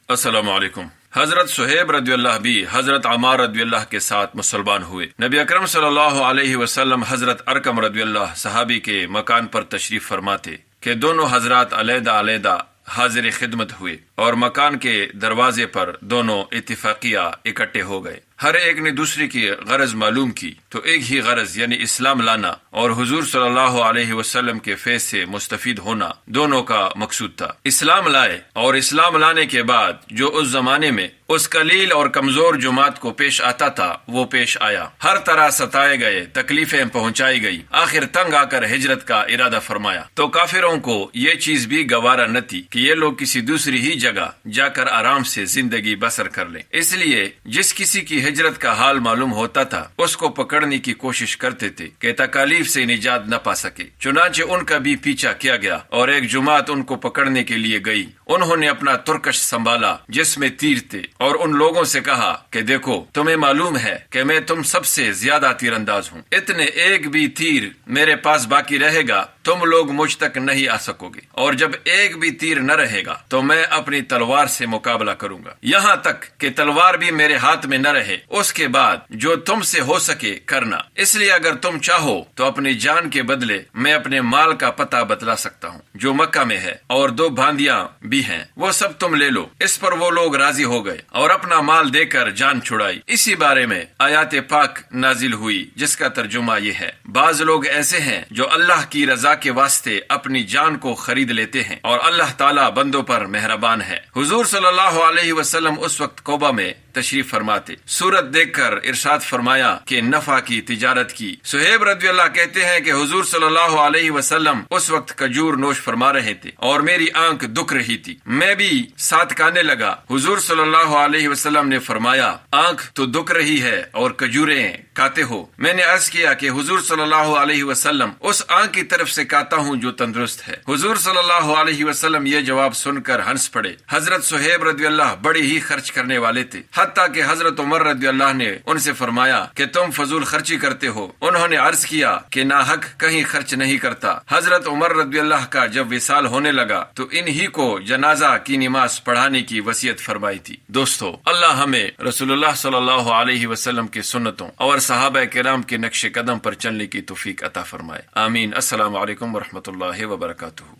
السلام علیکم۔ حضرت صہیب رضی اللہ بھی حضرت عمار رضی اللہ کے ساتھ مسلمان ہوئے۔ نبی اکرم صلی اللہ علیہ وسلم حضرت ارقم رضی اللہ صحابی کے مکان پر تشریف فرماتے کہ دونوں حضرات علیحدہ علیحدہ حاضر خدمت ہوئے اور مکان کے دروازے پر دونوں اتفاقیہ اکٹھے ہو گئے۔ ہر ایک نے دوسرے کی غرض معلوم کی تو ایک ہی غرض یعنی اسلام لانا اور حضور صلی اللہ علیہ وسلم کے فیض سے مستفید ہونا دونوں کا مقصود تھا۔ اسلام لائے اور اسلام لانے کے بعد جو اس زمانے میں اس قلیل اور کمزور جماعت کو پیش آتا تھا وہ پیش آیا۔ ہر طرح ستائے گئے، تکلیفیں پہنچائی گئی، آخر تنگ آ کر ہجرت کا ارادہ فرمایا تو کافروں کو یہ چیز بھی گوارا نہ تھی کہ یہ لوگ کسی دوسری ہی جگہ جا کر آرام سے زندگی بسر کر لیں۔ اس لیے جس کسی کی ہجرت کا حال معلوم ہوتا تھا اس کو پکڑنے کی کوشش کرتے تھے کہ تکالیف سے نجات نہ پا سکے۔ چنانچہ ان کا بھی پیچھا کیا گیا اور ایک جماعت ان کو پکڑنے کے لیے گئی۔ انہوں نے اپنا ترکش سنبھالا جس میں تیر تھے اور ان لوگوں سے کہا کہ دیکھو تمہیں معلوم ہے کہ میں تم سب سے زیادہ تیر انداز ہوں، اتنے ایک بھی تیر میرے پاس باقی رہے گا تم لوگ مجھ تک نہیں آ سکو گے، اور جب ایک بھی تیر نہ رہے گا تو میں اپنی تلوار سے مقابلہ کروں گا، یہاں تک کہ تلوار بھی میرے ہاتھ میں نہ رہے۔ اس کے بعد جو تم سے ہو سکے کرنا، اس لیے اگر تم چاہو تو اپنی جان کے بدلے میں اپنے مال کا پتہ بتلا سکتا ہوں جو مکہ میں ہے، اور 2 باندیاں بھی ہیں، وہ سب تم لے لو۔ اس پر وہ لوگ راضی ہو گئے اور اپنا مال دے کر جان چھڑائی۔ اسی بارے میں آیات پاک نازل ہوئی جس کا ترجمہ یہ ہے، بعض لوگ ایسے ہیں جو اللہ کی رضا کے واسطے اپنی جان کو خرید لیتے ہیں اور اللہ تعالیٰ بندوں پر مہربان ہے۔ حضور صلی اللہ علیہ وسلم اس وقت کوبہ میں تشریف فرماتے، صورت دیکھ کر ارشاد فرمایا کہ نفع کی تجارت کی۔ صہیب رضی اللہ کہتے ہیں کہ حضور صلی اللہ علیہ وسلم اس وقت کھجور نوش فرما رہے تھے اور میری آنکھ دکھ رہی تھی، میں بھی ساتھ کھانے لگا۔ حضور صلی اللہ علیہ وسلم نے فرمایا آنکھ تو دکھ رہی ہے اور کھجوریں کھاتے ہو۔ میں نے عرض کیا کہ حضور صلی اللہ علیہ وسلم اس آنکھ کی طرف سے کھاتا ہوں جو تندرست ہے۔ حضور صلی اللہ علیہ وسلم یہ جواب سن کر ہنس پڑے۔ حضرت صہیب رضی اللہ بڑے ہی خرچ کرنے والے تھے، حتیٰ کہ حضرت عمر رضی اللہ نے ان سے فرمایا کہ تم فضول خرچی کرتے ہو۔ انہوں نے عرض کیا کہ ناحق کہیں خرچ نہیں کرتا۔ حضرت عمر رضی اللہ کا جب وصال ہونے لگا تو انہی کو جنازہ کی نماز پڑھانے کی وصیت فرمائی تھی۔ دوستو، اللہ ہمیں رسول اللہ صلی اللہ علیہ وسلم کی سنتوں اور صحابہ کرام کے نقش قدم پر چلنے کی توفیق عطا فرمائے، آمین۔ السلام علیکم ورحمۃ اللہ وبرکاتہ۔